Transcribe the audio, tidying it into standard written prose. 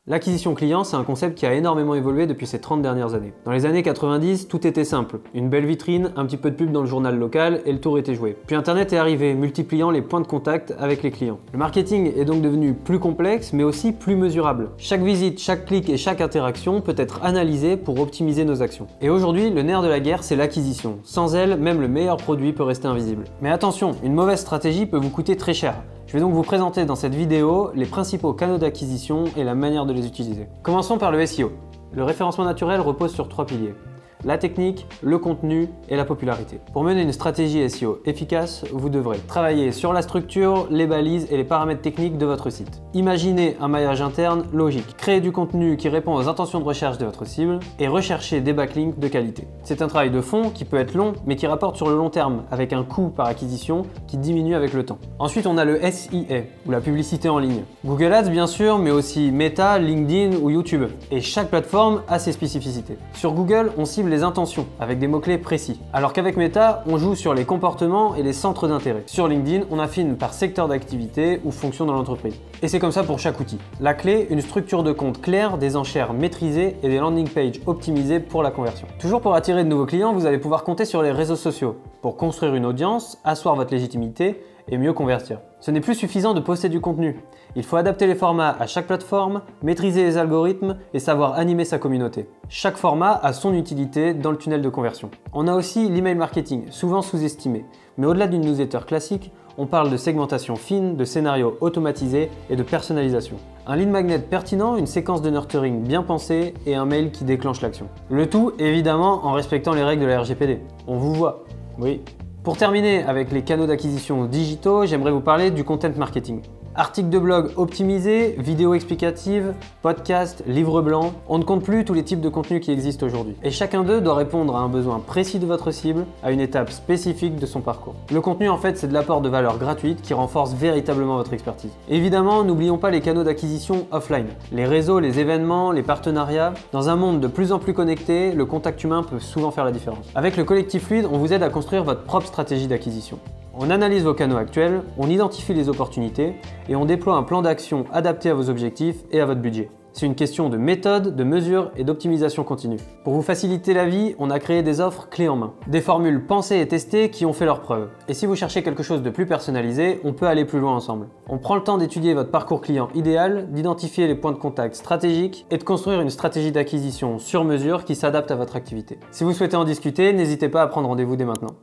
L'acquisition client, c'est un concept qui a énormément évolué depuis ces 30 dernières années. Dans les années 90, tout était simple. Une belle vitrine, un petit peu de pub dans le journal local et le tour était joué. Puis Internet est arrivé, multipliant les points de contact avec les clients. Le marketing est donc devenu plus complexe, mais aussi plus mesurable. Chaque visite, chaque clic et chaque interaction peut être analysée pour optimiser nos actions. Et aujourd'hui, le nerf de la guerre, c'est l'acquisition. Sans elle, même le meilleur produit peut rester invisible. Mais attention, une mauvaise stratégie peut vous coûter très cher. Je vais donc vous présenter dans cette vidéo les principaux canaux d'acquisition et la manière de les utiliser. Commençons par le SEO. Le référencement naturel repose sur 3 piliers. La technique, le contenu et la popularité. Pour mener une stratégie SEO efficace, vous devrez travailler sur la structure, les balises et les paramètres techniques de votre site. Imaginez un maillage interne logique. Créer du contenu qui répond aux intentions de recherche de votre cible et rechercher des backlinks de qualité. C'est un travail de fond qui peut être long mais qui rapporte sur le long terme avec un coût par acquisition qui diminue avec le temps. Ensuite, on a le SEA ou la publicité en ligne. Google Ads bien sûr, mais aussi Meta, LinkedIn ou YouTube. Et chaque plateforme a ses spécificités. Sur Google, on cible les intentions avec des mots-clés précis. Alors qu'avec Meta, on joue sur les comportements et les centres d'intérêt. Sur LinkedIn, on affine par secteur d'activité ou fonction dans l'entreprise. Et c'est comme ça pour chaque outil. La clé, une structure de compte claire, des enchères maîtrisées et des landing pages optimisées pour la conversion. Toujours pour attirer de nouveaux clients, vous allez pouvoir compter sur les réseaux sociaux pour construire une audience, asseoir votre légitimité et mieux convertir. Ce n'est plus suffisant de poster du contenu. Il faut adapter les formats à chaque plateforme, maîtriser les algorithmes et savoir animer sa communauté. Chaque format a son utilité dans le tunnel de conversion. On a aussi l'email marketing, souvent sous-estimé. Mais au-delà d'une newsletter classique, on parle de segmentation fine, de scénarios automatisés et de personnalisation. Un lead magnet pertinent, une séquence de nurturing bien pensée et un mail qui déclenche l'action. Le tout, évidemment, en respectant les règles de la RGPD. On vous voit. Oui. Pour terminer avec les canaux d'acquisition digitaux, j'aimerais vous parler du content marketing. Articles de blog optimisés, vidéos explicatives, podcasts, livres blancs, on ne compte plus tous les types de contenus qui existent aujourd'hui. Et chacun d'eux doit répondre à un besoin précis de votre cible, à une étape spécifique de son parcours. Le contenu en fait c'est de l'apport de valeur gratuite qui renforce véritablement votre expertise. Évidemment, n'oublions pas les canaux d'acquisition offline. Les réseaux, les événements, les partenariats. Dans un monde de plus en plus connecté, le contact humain peut souvent faire la différence. Avec le collectif Fluide, on vous aide à construire votre propre stratégie d'acquisition. On analyse vos canaux actuels, on identifie les opportunités et on déploie un plan d'action adapté à vos objectifs et à votre budget. C'est une question de méthode, de mesure et d'optimisation continue. Pour vous faciliter la vie, on a créé des offres clés en main. Des formules pensées et testées qui ont fait leurs preuves. Et si vous cherchez quelque chose de plus personnalisé, on peut aller plus loin ensemble. On prend le temps d'étudier votre parcours client idéal, d'identifier les points de contact stratégiques et de construire une stratégie d'acquisition sur mesure qui s'adapte à votre activité. Si vous souhaitez en discuter, n'hésitez pas à prendre rendez-vous dès maintenant.